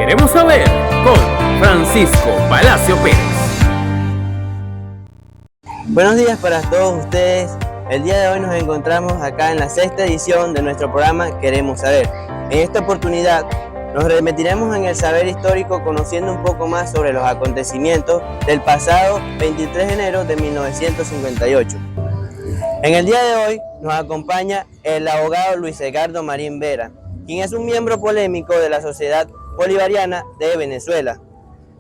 Queremos saber con Francisco Palacio Pérez. Buenos días para todos ustedes. El día de hoy nos encontramos acá en la sexta edición de nuestro programa Queremos Saber. En esta oportunidad nos remitiremos en el saber histórico conociendo un poco más sobre los acontecimientos del pasado 23 de enero de 1958. En el día de hoy nos acompaña el abogado Luis Edgardo Marín Vera, quien es un miembro polémico de la Sociedad Bolivariana de Venezuela,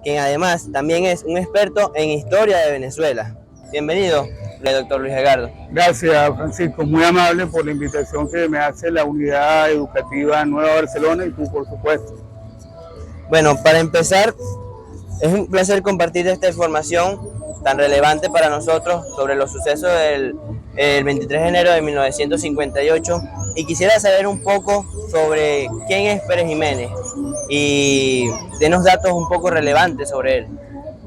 quien además también es un experto en historia de Venezuela. Bienvenido, doctor Luis Edgardo. Gracias, Francisco, muy amable por la invitación que me hace la Unidad Educativa Nueva Barcelona y tú, por supuesto. Bueno, para empezar, es un placer compartir esta información tan relevante para nosotros sobre los sucesos del 23 de enero de 1958, y quisiera saber un poco sobre quién es Pérez Jiménez y denos datos un poco relevantes sobre él.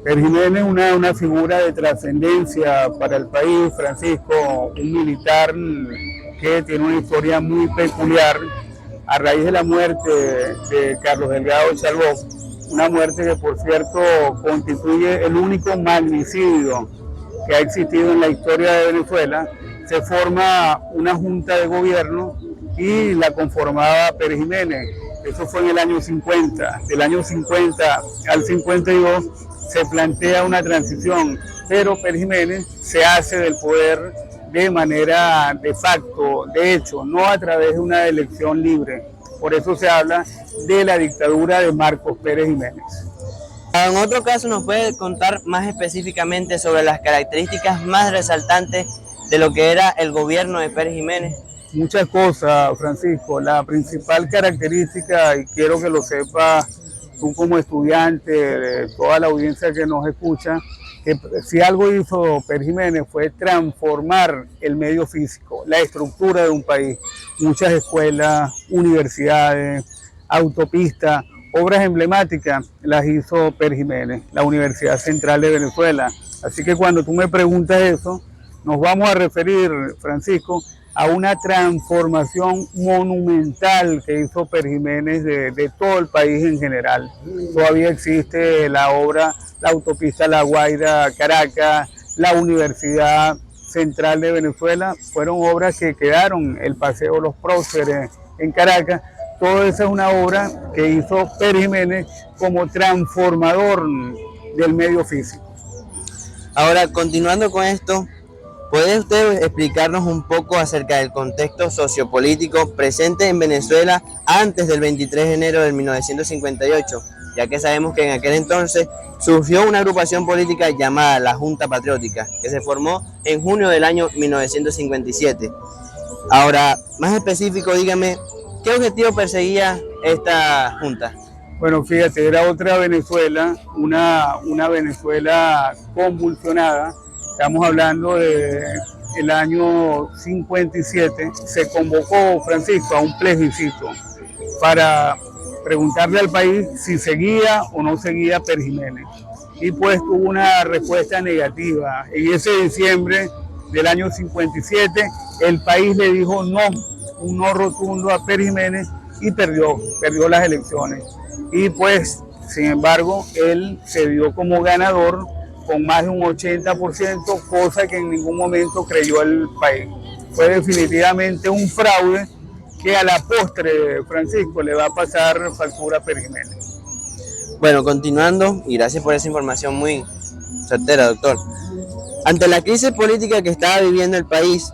Pérez Jiménez es una figura de trascendencia para el país, Francisco, un militar que tiene una historia muy peculiar a raíz de la muerte de Carlos Delgado Chalbaud, una muerte que, por cierto, constituye el único magnicidio que ha existido en la historia de Venezuela. Se forma una junta de gobierno y la conformaba Pérez Jiménez. Eso fue en el año 50. Del año 50 al 52 se plantea una transición, pero Pérez Jiménez se hace del poder de manera de facto, de hecho, no a través de una elección libre. Por eso se habla de la dictadura de Marcos Pérez Jiménez. En otro caso, ¿nos puede contar más específicamente sobre las características más resaltantes de lo que era el gobierno de Pérez Jiménez? Muchas cosas, Francisco. La principal característica, y quiero que lo sepas tú como estudiante, de toda la audiencia que nos escucha, que si algo hizo Pérez Jiménez fue transformar el medio físico, la estructura de un país. Muchas escuelas, universidades, autopistas, obras emblemáticas las hizo Pérez Jiménez, la Universidad Central de Venezuela. Así que cuando tú me preguntas eso, nos vamos a referir, Francisco, a una transformación monumental que hizo Pérez Jiménez de todo el país en general. Todavía existe la obra, la autopista La Guaira-Caracas, la Universidad Central de Venezuela, fueron obras que quedaron, el Paseo Los Próceres en Caracas. Todo eso es una obra que hizo Pérez Jiménez como transformador del medio físico. Ahora, continuando con esto, ¿puede usted explicarnos un poco acerca del contexto sociopolítico presente en Venezuela antes del 23 de enero de 1958? Ya que sabemos que en aquel entonces surgió una agrupación política llamada la Junta Patriótica, que se formó en junio del año 1957. Ahora, más específico, dígame, ¿qué objetivo perseguía esta junta? Bueno, fíjate, era otra Venezuela, una Venezuela convulsionada. Estamos hablando del año 57. Se convocó, Francisco, a un plebiscito para preguntarle al país si seguía o no seguía Pérez Jiménez. Y pues tuvo una respuesta negativa. En ese diciembre del año 57, el país le dijo no, un no rotundo a Pérez Jiménez, y perdió las elecciones. Y pues, sin embargo, él se dio como ganador con más de un 80%, cosa que en ningún momento creyó el país. Fue definitivamente un fraude que a la postre, Francisco, le va a pasar factura a Pérez Jiménez. Bueno, continuando, y gracias por esa información muy certera, doctor. Ante la crisis política que estaba viviendo el país,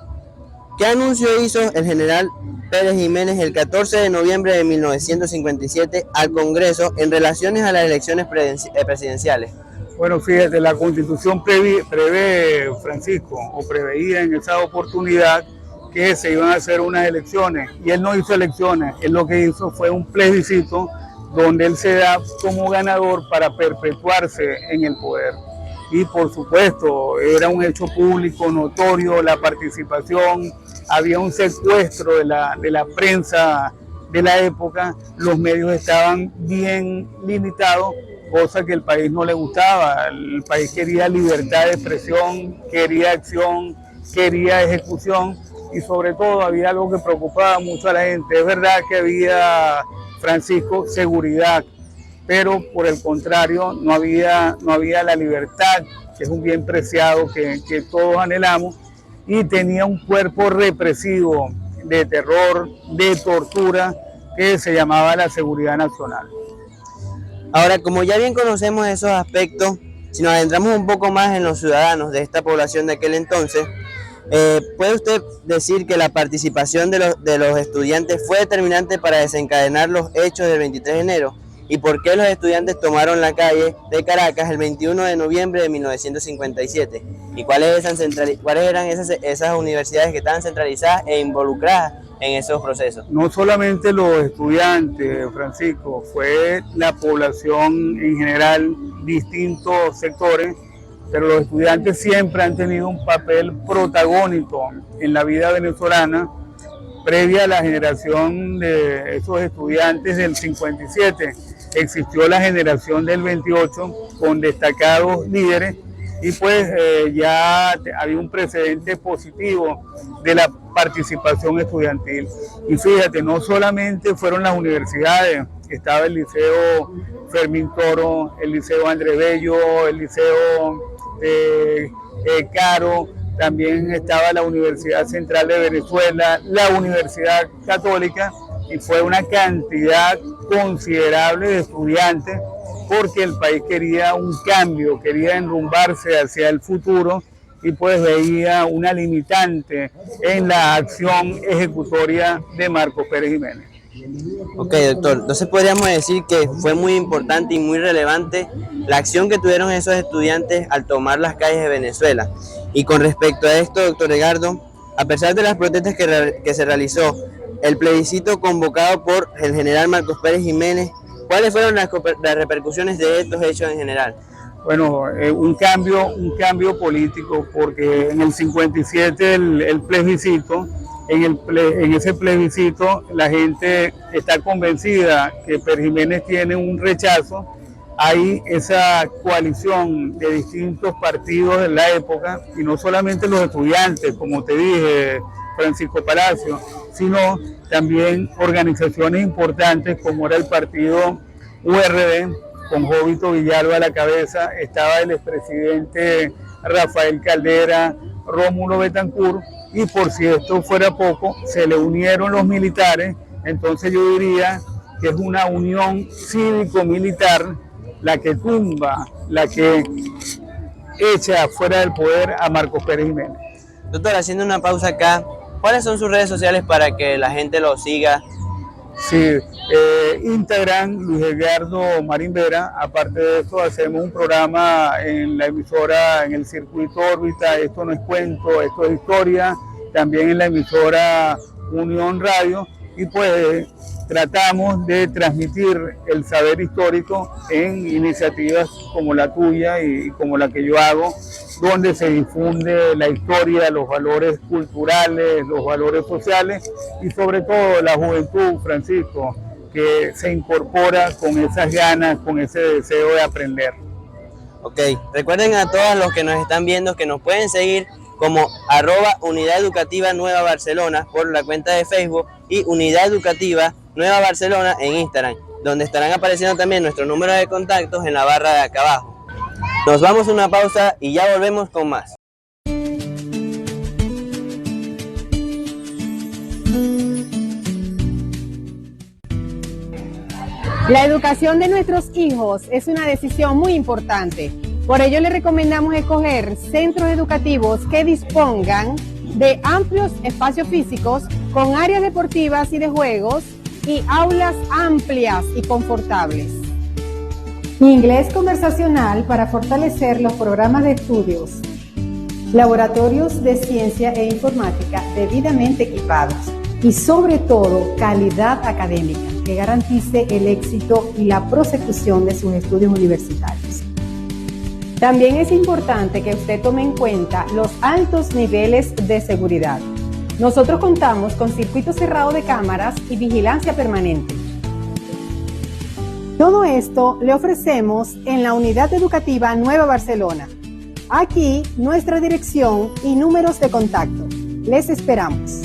¿qué anuncio hizo el general Pérez Jiménez el 14 de noviembre de 1957 al Congreso en relaciones a las elecciones presidenciales? Bueno, fíjate, la Constitución prevé, Francisco, o preveía en esa oportunidad que se iban a hacer unas elecciones, y él no hizo elecciones. Él lo que hizo fue un plebiscito donde él se da como ganador para perpetuarse en el poder. Y por supuesto, era un hecho público, notorio, la participación, había un secuestro de la prensa de la época, los medios estaban bien limitados, cosa que el país no le gustaba. El país quería libertad de expresión, quería acción, quería ejecución, y sobre todo había algo que preocupaba mucho a la gente. Es verdad que había, Francisco, seguridad, pero por el contrario no había la libertad, que es un bien preciado que todos anhelamos, y tenía un cuerpo represivo de terror, de tortura, que se llamaba la Seguridad Nacional. Ahora, como ya bien conocemos esos aspectos, si nos adentramos un poco más en los ciudadanos de esta población de aquel entonces, ¿puede usted decir que la participación de los estudiantes fue determinante para desencadenar los hechos del 23 de enero? ¿Y por qué los estudiantes tomaron la calle de Caracas el 21 de noviembre de 1957? ¿Y cuáles eran esas universidades que estaban centralizadas e involucradas en esos procesos? No solamente los estudiantes, Francisco, fue la población en general, distintos sectores, pero los estudiantes siempre han tenido un papel protagónico en la vida venezolana. Previa a la generación de esos estudiantes del 57, existió la generación del 28 con destacados líderes, y pues ya había un precedente positivo de la participación estudiantil. Y fíjate, no solamente fueron las universidades, estaba el Liceo Fermín Toro, el Liceo André Bello, el Liceo Caro, también estaba la Universidad Central de Venezuela, la Universidad Católica, y fue una cantidad considerable de estudiantes, porque el país quería un cambio, quería enrumbarse hacia el futuro, y pues veía una limitante en la acción ejecutoria de Marcos Pérez Jiménez. Ok, doctor, entonces podríamos decir que fue muy importante y muy relevante la acción que tuvieron esos estudiantes al tomar las calles de Venezuela. Y con respecto a esto, doctor Edgardo, a pesar de las protestas que se realizó, el plebiscito convocado por el general Marcos Pérez Jiménez, ¿cuáles fueron las repercusiones de estos hechos en general? Bueno, un cambio político, porque en el 57 el plebiscito, en ese plebiscito la gente está convencida que Pérez Jiménez tiene un rechazo. Hay esa coalición de distintos partidos en la época, y no solamente los estudiantes, como te dije, Francisco Palacio, sino también organizaciones importantes como era el partido URD, con Jovito Villalba a la cabeza. Estaba el expresidente Rafael Caldera, Rómulo Betancourt, y por si esto fuera poco, se le unieron los militares. Entonces yo diría que es una unión cívico-militar la que tumba, la que echa fuera del poder a Marcos Pérez Jiménez. Doctor, haciendo una pausa acá, ¿cuáles son sus redes sociales para que la gente lo siga? Sí, Instagram, Luis Edgardo Marín Vera. Aparte de eso, hacemos un programa en la emisora, en el circuito órbita, Esto no es cuento, esto es historia, también en la emisora Unión Radio, y pues tratamos de transmitir el saber histórico en iniciativas como la tuya y como la que yo hago, donde se difunde la historia, los valores culturales, los valores sociales, y sobre todo la juventud, Francisco, que se incorpora con esas ganas, con ese deseo de aprender. Ok, recuerden a todos los que nos están viendo que nos pueden seguir como @Unidad Educativa Nueva Barcelona por la cuenta de Facebook, y Unidad Educativa Nueva Barcelona en Instagram, donde estarán apareciendo también nuestros números de contactos en la barra de acá abajo. Nos vamos a una pausa y ya volvemos con más. La educación de nuestros hijos es una decisión muy importante. Por ello le recomendamos escoger centros educativos que dispongan de amplios espacios físicos con áreas deportivas y de juegos y aulas amplias y confortables. Inglés conversacional para fortalecer los programas de estudios. Laboratorios de ciencia e informática debidamente equipados. Y sobre todo, calidad académica que garantice el éxito y la prosecución de sus estudios universitarios. También es importante que usted tome en cuenta los altos niveles de seguridad. Nosotros contamos con circuito cerrado de cámaras y vigilancia permanente. Todo esto le ofrecemos en la Unidad Educativa Nueva Barcelona. Aquí nuestra dirección y números de contacto. Les esperamos.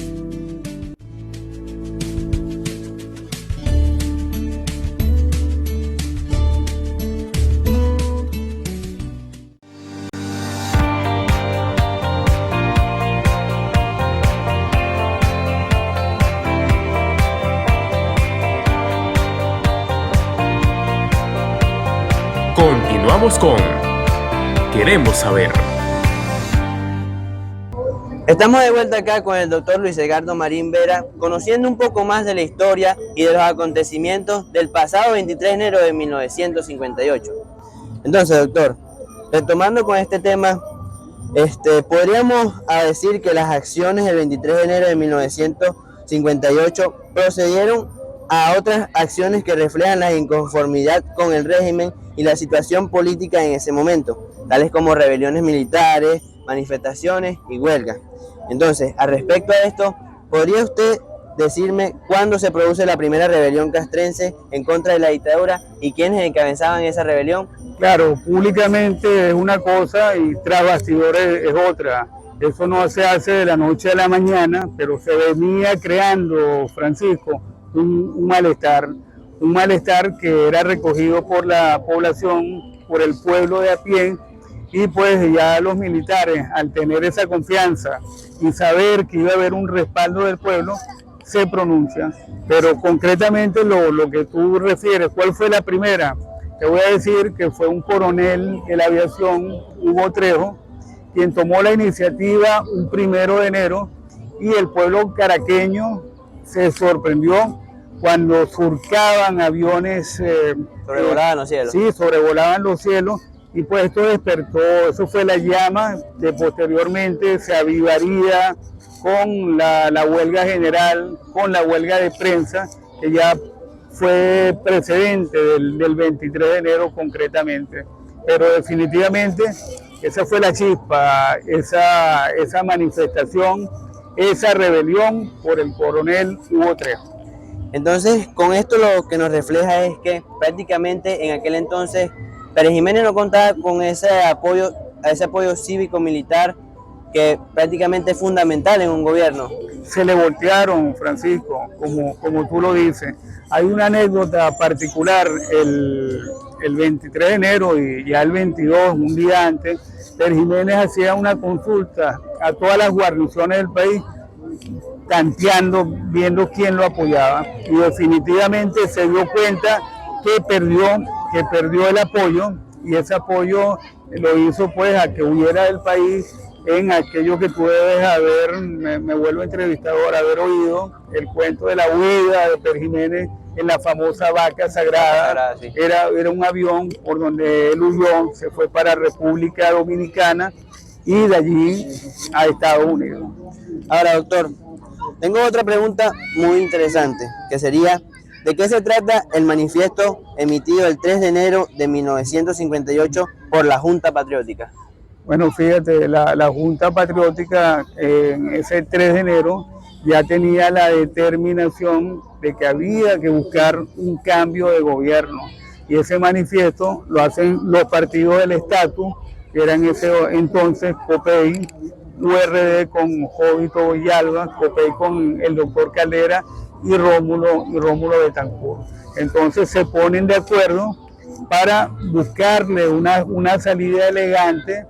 Continuamos con Queremos Saber. Estamos de vuelta acá con el doctor Luis Edgardo Marín Vera, conociendo un poco más de la historia y de los acontecimientos del pasado 23 de enero de 1958. Entonces, doctor, retomando con este tema, podríamos decir que las acciones del 23 de enero de 1958 procedieron a otras acciones que reflejan la inconformidad con el régimen y la situación política en ese momento, tales como rebeliones militares, manifestaciones y huelgas. Entonces, al respecto a esto, ¿podría usted decirme cuándo se produce la primera rebelión castrense en contra de la dictadura y quiénes encabezaban esa rebelión? Claro, públicamente es una cosa y tras bastidores es otra. Eso no se hace de la noche a la mañana, pero se venía creando, Francisco, un malestar que era recogido por la población, por el pueblo de a pie, y pues ya los militares, al tener esa confianza y saber que iba a haber un respaldo del pueblo, se pronuncian. Pero concretamente lo que tú refieres, ¿cuál fue la primera? Te voy a decir que fue un coronel de la aviación, Hugo Trejo, quien tomó la iniciativa un 1 de enero, y el pueblo caraqueño se sorprendió cuando surcaban aviones. Sobrevolaban los cielos. Sí, sobrevolaban los cielos, y pues esto despertó, eso fue la llama que posteriormente se avivaría con la huelga general, con la huelga de prensa, que ya fue precedente del 23 de enero concretamente. Pero definitivamente esa fue la chispa, esa manifestación, esa rebelión por el coronel Hugo Trejo. Entonces, con esto lo que nos refleja es que prácticamente en aquel entonces Pérez Jiménez no contaba con ese apoyo cívico-militar que prácticamente es fundamental en un gobierno. Se le voltearon, Francisco, como tú lo dices. Hay una anécdota particular, el 23 de enero y ya el 22, un día antes, Pérez Jiménez hacía una consulta a todas las guarniciones del país, tanteando, viendo quién lo apoyaba, y definitivamente se dio cuenta que perdió el apoyo, y ese apoyo lo hizo pues a que huyera del país en aquello que tú debes haber, me vuelvo entrevistador, haber oído el cuento de la huida de Pérez Jiménez en la famosa Vaca Sagrada. Sí. Era un avión por donde él huyó, se fue para República Dominicana y de allí a Estados Unidos. Ahora, doctor, tengo otra pregunta muy interesante, que sería, ¿de qué se trata el manifiesto emitido el 3 de enero de 1958 por la Junta Patriótica? Bueno, fíjate, la Junta Patriótica en ese 3 de enero ya tenía la determinación de que había que buscar un cambio de gobierno, y ese manifiesto lo hacen los partidos del estatus, que eran ese entonces COPEI, URD con Jovito Villalba, COPEI con el doctor Caldera y Rómulo Betancourt. Entonces se ponen de acuerdo para buscarle una salida elegante,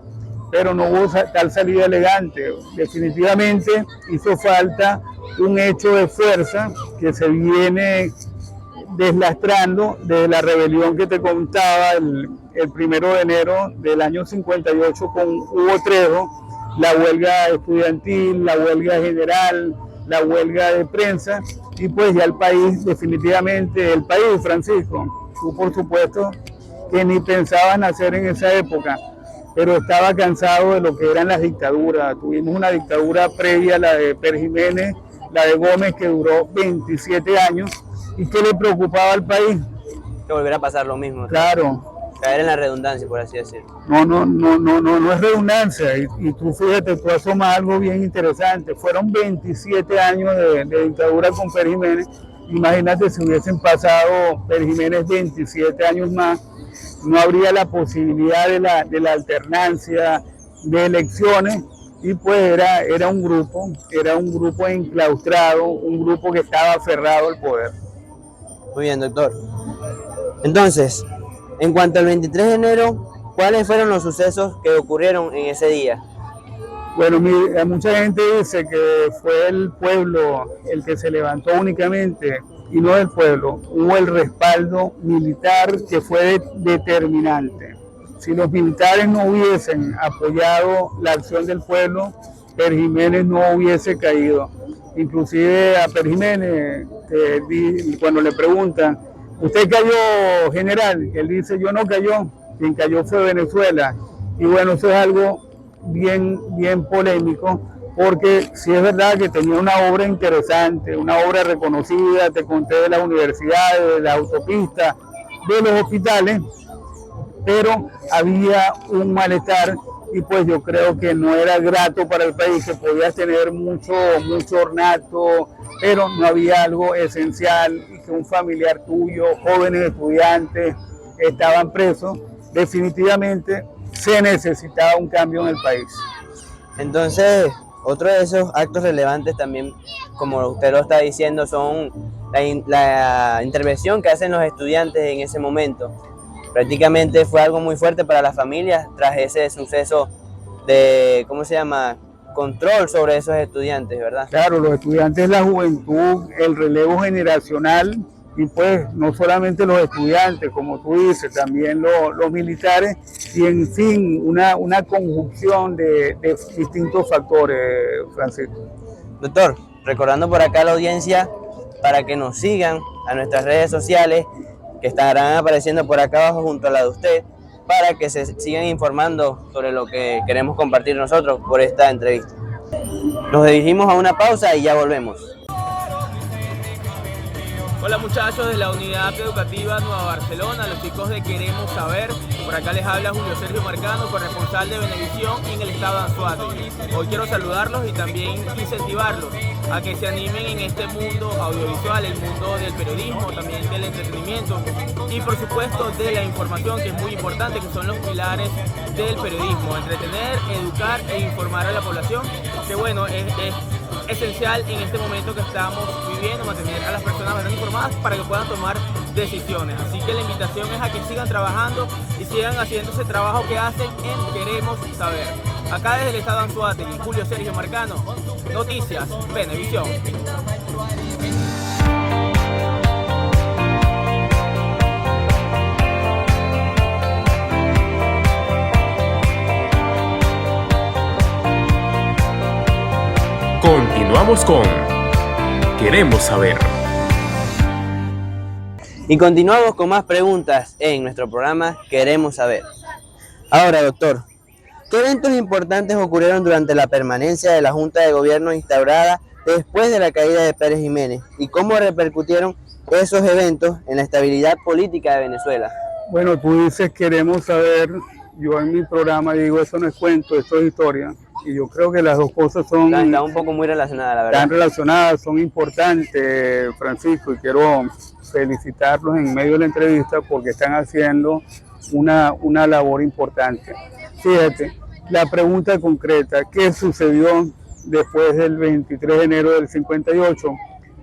pero no hubo tal salida elegante. Definitivamente hizo falta un hecho de fuerza que se viene deslastrando desde la rebelión que te contaba el 1 de enero del año 58 con Hugo Trejo, la huelga estudiantil, la huelga general, la huelga de prensa, y pues ya el país, definitivamente, el país, Francisco, tú por supuesto que ni pensabas nacer en esa época, pero estaba cansado de lo que eran las dictaduras. Tuvimos una dictadura previa a la de Pérez Jiménez, la de Gómez, que duró 27 años, y que le preocupaba al país. Que volverá a pasar lo mismo. Claro. Caer en la redundancia, por así decirlo. No es redundancia, y tú fíjate, tú asomas algo bien interesante. Fueron 27 años de dictadura con Pérez Jiménez. Imagínate si hubiesen pasado Pérez Jiménez 27 años más, no habría la posibilidad de la alternancia de elecciones, y pues era un grupo enclaustrado, un grupo que estaba aferrado al poder. Muy bien, doctor. Entonces, en cuanto al 23 de enero, ¿cuáles fueron los sucesos que ocurrieron en ese día? Bueno, mucha gente dice que fue el pueblo el que se levantó únicamente, y no el pueblo. Hubo el respaldo militar que fue determinante. Si los militares no hubiesen apoyado la acción del pueblo, Pérez Jiménez no hubiese caído. Inclusive a Pérez Jiménez, cuando le preguntan, ¿usted cayó, general? Él dice, yo no cayó, quien cayó fue Venezuela. Y bueno, eso es algo bien polémico, porque sí es verdad que tenía una obra interesante, una obra reconocida, te conté de las universidades, de la autopista, de los hospitales, pero había un malestar y pues yo creo que no era grato para el país, que podías tener mucho ornato, pero no había algo esencial, y que un familiar tuyo, jóvenes estudiantes, estaban presos. Definitivamente se necesitaba un cambio en el país. Entonces, otro de esos actos relevantes también, como usted lo está diciendo, son la intervención que hacen los estudiantes en ese momento. Prácticamente fue algo muy fuerte para las familias tras ese suceso de, control sobre esos estudiantes, ¿verdad? Claro, los estudiantes, la juventud, el relevo generacional, y pues no solamente los estudiantes, como tú dices, también los militares, y en fin, una conjunción de distintos factores, Francisco. Doctor, recordando por acá a la audiencia para que nos sigan a nuestras redes sociales, que estarán apareciendo por acá abajo junto a la de usted, para que se sigan informando sobre lo que queremos compartir nosotros por esta entrevista. Nos dirigimos a una pausa y ya volvemos. Hola muchachos de la Unidad Educativa Nueva Barcelona, los chicos de Queremos Saber. Por acá les habla Julio Sergio Marcano, corresponsal de Venevisión en el estado de Anzoátegui. Hoy quiero saludarlos y también incentivarlos a que se animen en este mundo audiovisual, el mundo del periodismo, también del entretenimiento y por supuesto de la información, que es muy importante, que son los pilares del periodismo: entretener, educar e informar a la población, que bueno, es esencial en este momento que estamos viviendo, mantener a las personas bien informadas para que puedan tomar decisiones. Así que la invitación es a que sigan trabajando y sigan haciendo ese trabajo que hacen en Queremos Saber. Acá desde el estado de Anzoátegui, Julio Sergio Marcano, Noticias Venevisión. Continuamos con Queremos Saber. Y continuamos con más preguntas en nuestro programa Queremos Saber. Ahora, doctor, ¿qué eventos importantes ocurrieron durante la permanencia de la Junta de Gobierno instaurada después de la caída de Pérez Jiménez? ¿Y cómo repercutieron esos eventos en la estabilidad política de Venezuela? Bueno, tú dices Queremos Saber, yo en mi programa digo, eso no es cuento, esto es historia. Y yo creo que las dos cosas Están un poco muy relacionadas, la verdad. Están relacionadas, son importantes, Francisco, y quiero felicitarlos en medio de la entrevista porque están haciendo una labor importante. Fíjate, la pregunta concreta, ¿qué sucedió después del 23 de enero del 58?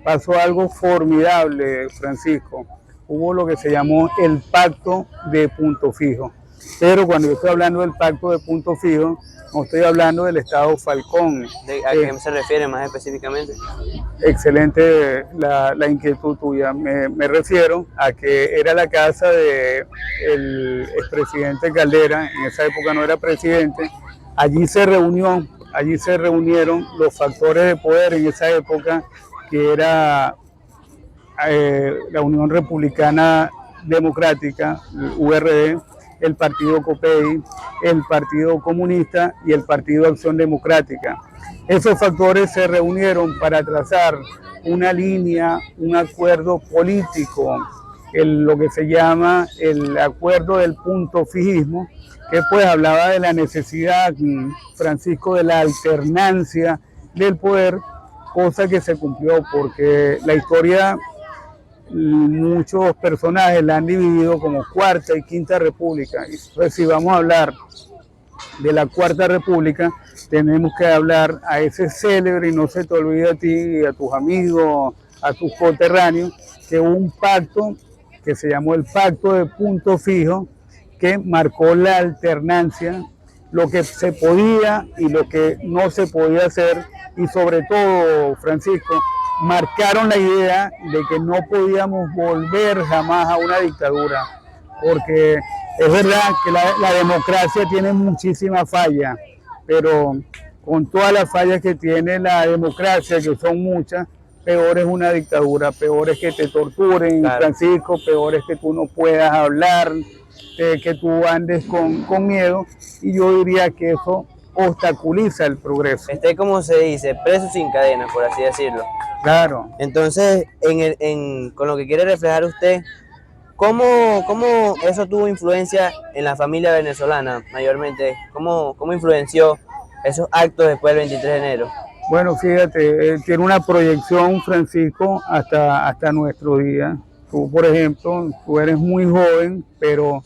Pasó algo formidable, Francisco. Hubo lo que se llamó el Pacto de Punto Fijo. Pero cuando yo estoy hablando del Pacto de Punto Fijo, no estoy hablando del Estado Falcón. ¿A qué se refiere más específicamente? Excelente la inquietud tuya. Me refiero a que era la casa del expresidente Caldera, en esa época no era presidente. Allí se reunieron los factores de poder en esa época, que era la Unión Republicana Democrática, URD, el Partido COPEI, el Partido Comunista y el Partido Acción Democrática. Esos factores se reunieron para trazar una línea, un acuerdo político, lo que se llama el acuerdo del punto fijismo, que pues hablaba de la necesidad, Francisco, de la alternancia del poder, cosa que se cumplió porque la historia, muchos personajes la han dividido como Cuarta y Quinta República. Entonces, si vamos a hablar de la Cuarta República, tenemos que hablar a ese célebre, y no se te olvide a ti, a tus amigos, a tus coterráneos, que hubo un pacto que se llamó el Pacto de Punto Fijo, que marcó la alternancia, lo que se podía y lo que no se podía hacer, y sobre todo, Francisco, marcaron la idea de que no podíamos volver jamás a una dictadura, porque es verdad que la democracia tiene muchísimas fallas, pero con todas las fallas que tiene la democracia, que son muchas, peor es una dictadura, peor es que te torturen, claro. Francisco, peor es que tú no puedas hablar, que tú andes con miedo, y yo diría que eso obstaculiza el progreso. Como se dice, preso sin cadenas, por así decirlo. Claro. Entonces, con lo que quiere reflejar usted, ¿cómo eso tuvo influencia en la familia venezolana mayormente? ¿Cómo influenció esos actos después del 23 de enero? Bueno, fíjate, tiene una proyección, Francisco, hasta nuestro día. Tú, por ejemplo, tú eres muy joven, pero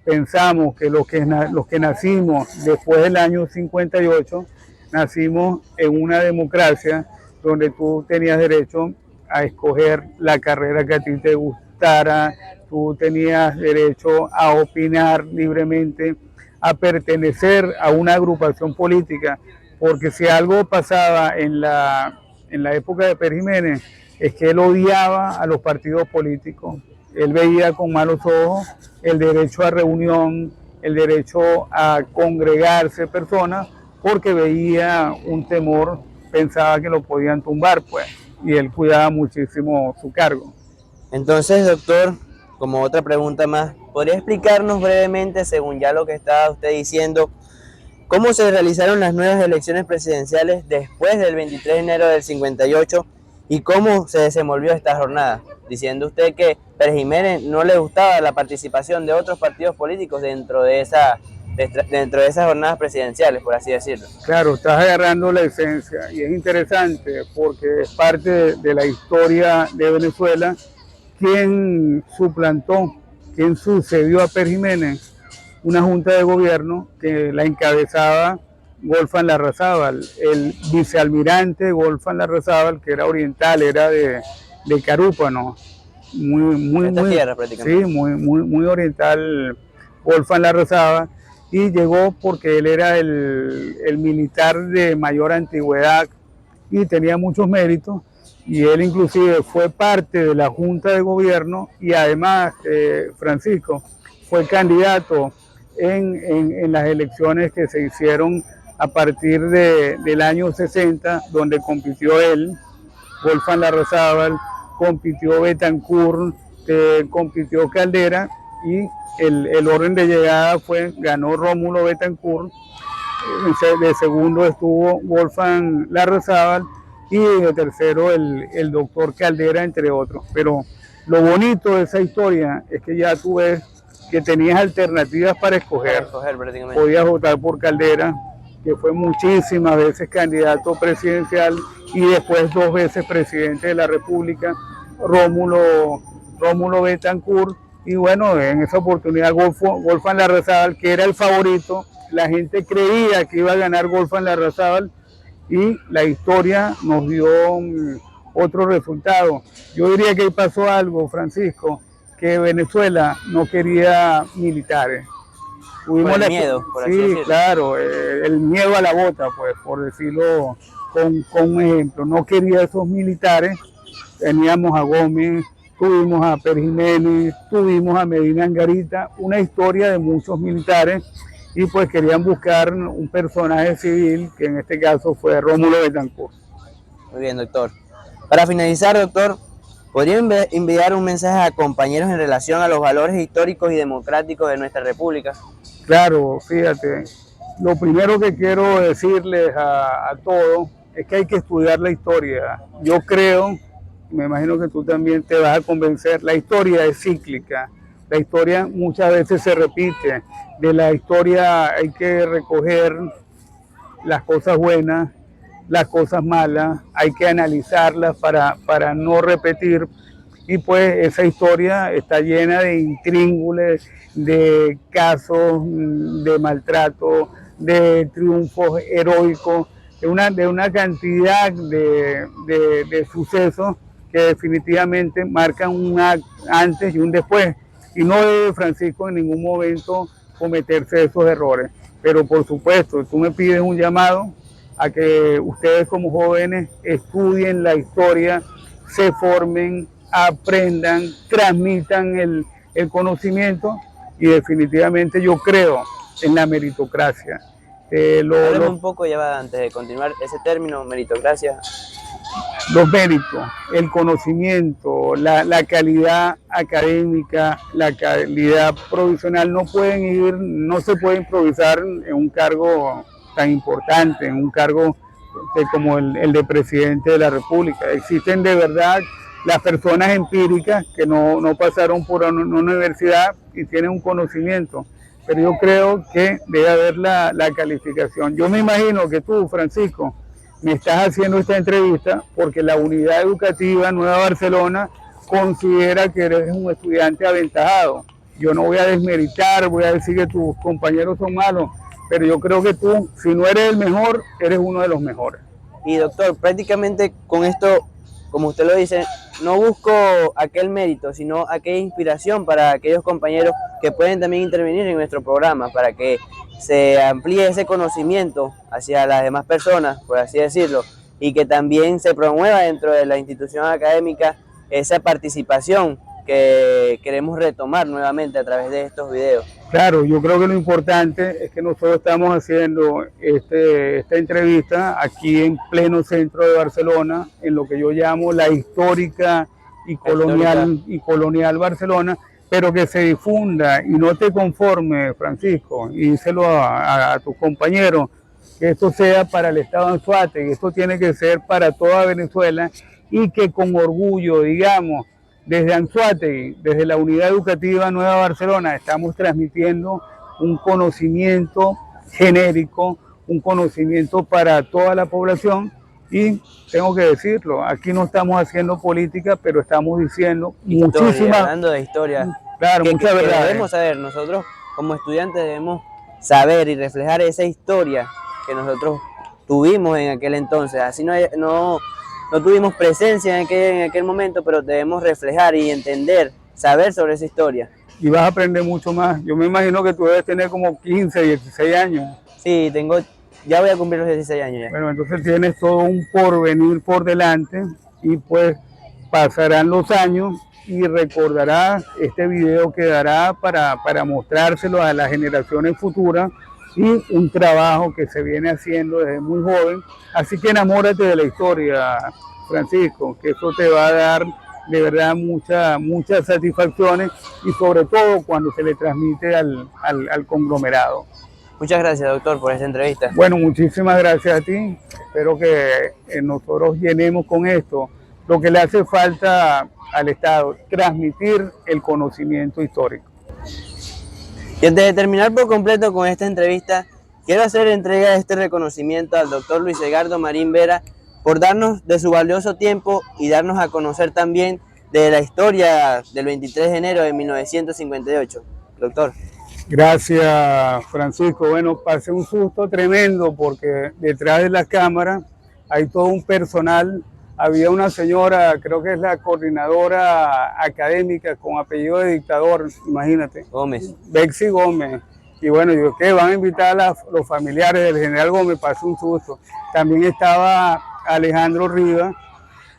pensamos que los que nacimos después del año 58, nacimos en una democracia donde tú tenías derecho a escoger la carrera que a ti te gustara, tú tenías derecho a opinar libremente, a pertenecer a una agrupación política, porque si algo pasaba en la época de Pérez Jiménez, es que él odiaba a los partidos políticos. Él veía con malos ojos el derecho a reunión, el derecho a congregarse personas, porque veía un temor, pensaba que lo podían tumbar, pues, y él cuidaba muchísimo su cargo. Entonces, doctor, como otra pregunta más, ¿podría explicarnos brevemente, según ya lo que estaba usted diciendo, cómo se realizaron las nuevas elecciones presidenciales después del 23 de enero del 58 y cómo se desenvolvió esta jornada? Diciendo usted que Pérez Jiménez no le gustaba la participación de otros partidos políticos dentro de esas jornadas presidenciales, por así decirlo. Claro, estás agarrando la esencia y es interesante porque es parte de la historia de Venezuela. ¿Quién suplantó, quién sucedió a Pérez Jiménez? Una junta de gobierno que la encabezaba Wolfgang Larrazábal, el vicealmirante Wolfgang Larrazábal, que era oriental, era de Carúpano, muy tierra, prácticamente. Sí, muy oriental Wolfgang Larrazábal, y llegó porque él era el militar de mayor antigüedad y tenía muchos méritos, y él inclusive fue parte de la junta de gobierno y además, Francisco, fue candidato en las elecciones que se hicieron a partir del año 60, donde compitió él, Wolfgang Larrazábal, compitió Betancourt, compitió Caldera, y el orden de llegada ganó Rómulo Betancourt, de segundo estuvo Wolfgang Larrazábal, y de tercero el doctor Caldera, entre otros. Pero lo bonito de esa historia es que ya tú ves que tenías alternativas para escoger. Podías votar por Caldera, que fue muchísimas veces candidato presidencial y después 2 veces presidente de la República, Rómulo Betancourt, y bueno, en esa oportunidad Wolfgang Larrazábal, que era el favorito, la gente creía que iba a ganar Wolfgang Larrazábal, y la historia nos dio otro resultado. Yo diría que ahí pasó algo, Francisco, que Venezuela no quería militares. Por el miedo, por así decirlo. Sí, claro, el miedo a la bota, pues, por decirlo con un ejemplo. No quería esos militares. Teníamos a Gómez, tuvimos a Pérez Jiménez, tuvimos a Medina Angarita, una historia de muchos militares, y pues querían buscar un personaje civil, que en este caso fue Rómulo Betancourt. Muy bien, doctor. Para finalizar, doctor, ¿podría enviar un mensaje a compañeros en relación a los valores históricos y democráticos de nuestra república? Claro, fíjate, lo primero que quiero decirles a todos es que hay que estudiar la historia. Yo creo, me imagino que tú también te vas a convencer, la historia es cíclica. La historia muchas veces se repite. De la historia hay que recoger las cosas buenas, las cosas malas, hay que analizarlas para no repetir. Y pues esa historia está llena de intríngulis, de casos de maltrato, de triunfos heroicos, de una cantidad de sucesos que definitivamente marcan un antes y un después. Y no debe, Francisco, en ningún momento cometerse esos errores. Pero por supuesto, tú me pides un llamado a que ustedes como jóvenes estudien la historia, se formen, aprendan, transmitan el conocimiento y definitivamente yo creo en la meritocracia. Háblame un poco, ya va, antes de continuar, ese término, meritocracia. Los méritos, el conocimiento, la calidad académica, la calidad provisional no se puede improvisar en un cargo tan importante, en un cargo como el de presidente de la República. Existen de verdad las personas empíricas que no pasaron por una universidad y tienen un conocimiento, pero yo creo que debe haber la calificación. Yo me imagino que tú, Francisco, me estás haciendo esta entrevista porque la Unidad Educativa Nueva Barcelona considera que eres un estudiante aventajado. Yo no voy a desmeritar, voy a decir que tus compañeros son malos, pero yo creo que tú, si no eres el mejor, eres uno de los mejores. Y doctor, prácticamente con esto, como usted lo dice, no busco aquel mérito, sino aquella inspiración para aquellos compañeros que pueden también intervenir en nuestro programa, para que se amplíe ese conocimiento hacia las demás personas, por así decirlo, y que también se promueva dentro de la institución académica esa participación que queremos retomar nuevamente a través de estos videos. Claro, yo creo que lo importante es que nosotros estamos haciendo esta entrevista aquí en pleno centro de Barcelona, en lo que yo llamo la histórica y colonial Barcelona, pero que se difunda y no te conformes, Francisco, y díselo a tus compañeros, que esto sea para el Estado de Anzoátegui, esto tiene que ser para toda Venezuela y que con orgullo, digamos, desde Anzoátegui, desde la Unidad Educativa Nueva Barcelona, estamos transmitiendo un conocimiento genérico, un conocimiento para toda la población. Y tengo que decirlo, aquí no estamos haciendo política, pero estamos diciendo muchísimas... Hablando de historia, claro, muchas verdades. Debemos saber, nosotros como estudiantes debemos saber y reflejar esa historia que nosotros tuvimos en aquel entonces. Así no tuvimos presencia en aquel momento, pero debemos reflejar y entender, saber sobre esa historia. Y vas a aprender mucho más. Yo me imagino que tú debes tener como 15, 16 años. Sí, ya voy a cumplir los 16 años ya. Bueno, entonces tienes todo un porvenir por delante y pues pasarán los años y recordarás, este video quedará para mostrárselo a las generaciones futuras y un trabajo que se viene haciendo desde muy joven. Así que enamórate de la historia, Francisco, que eso te va a dar de verdad muchas satisfacciones y sobre todo cuando se le transmite al conglomerado. Muchas gracias, doctor, por esta entrevista. Bueno, muchísimas gracias a ti. Espero que nosotros llenemos con esto lo que le hace falta al Estado, transmitir el conocimiento histórico. Y antes de terminar por completo con esta entrevista, quiero hacer entrega de este reconocimiento al doctor Luis Edgardo Marín Vera por darnos de su valioso tiempo y darnos a conocer también de la historia del 23 de enero de 1958. Doctor. Gracias, Francisco. Bueno, pasé un susto tremendo porque detrás de la cámara hay todo un personal. Había una señora, creo que es la coordinadora académica con apellido de dictador, imagínate. Gómez. Bexy Gómez. Y bueno, yo que van a invitar a los familiares del general Gómez, pasé un susto. También estaba Alejandro Rivas,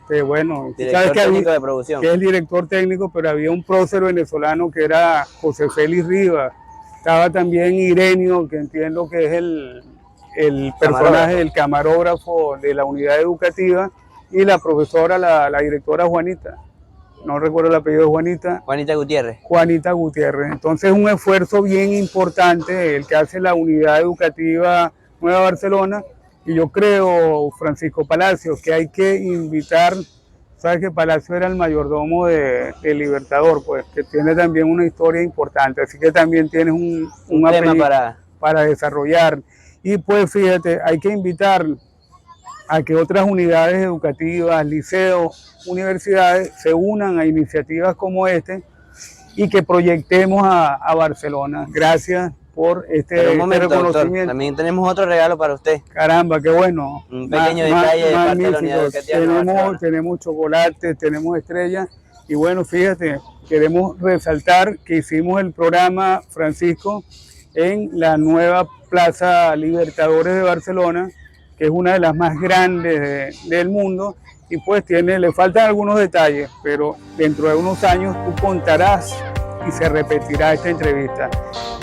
que bueno, director técnico de producción. Que es el director técnico, pero había un prócer venezolano que era José Félix Rivas. Estaba también Irenio, que entiendo que es el personaje, el camarógrafo de la unidad educativa, y la profesora, la directora Juanita. No recuerdo el apellido de Juanita. Juanita Gutiérrez. Juanita Gutiérrez. Entonces es un esfuerzo bien importante el que hace la Unidad Educativa Nueva Barcelona. Y yo creo, Francisco Palacios, que hay que invitar, sabes que Palacio era el mayordomo de Libertador, pues, que tiene también una historia importante, así que también tienes un tema para desarrollar. Y pues fíjate, hay que invitar a que otras unidades educativas, liceos, universidades se unan a iniciativas como y que proyectemos a Barcelona. Gracias por este reconocimiento. Doctor, también tenemos otro regalo para usted. Caramba, qué bueno. Un pequeño detalle de parte de la Unidad Educativa. Tenemos chocolates, tenemos estrellas y bueno, fíjate, queremos resaltar que hicimos el programa, Francisco, en la nueva Plaza Libertadores de Barcelona, que es una de las más grandes del mundo y pues le faltan algunos detalles, pero dentro de unos años tú contarás y se repetirá esta entrevista.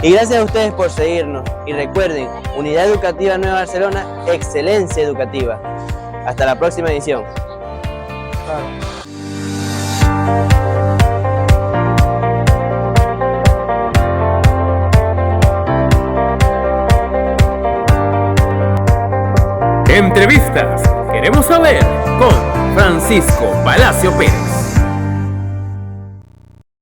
Y gracias a ustedes por seguirnos. Y recuerden, Unidad Educativa Nueva Barcelona, excelencia educativa. Hasta la próxima edición. Entrevistas. Queremos saber con Francisco Palacio Pérez.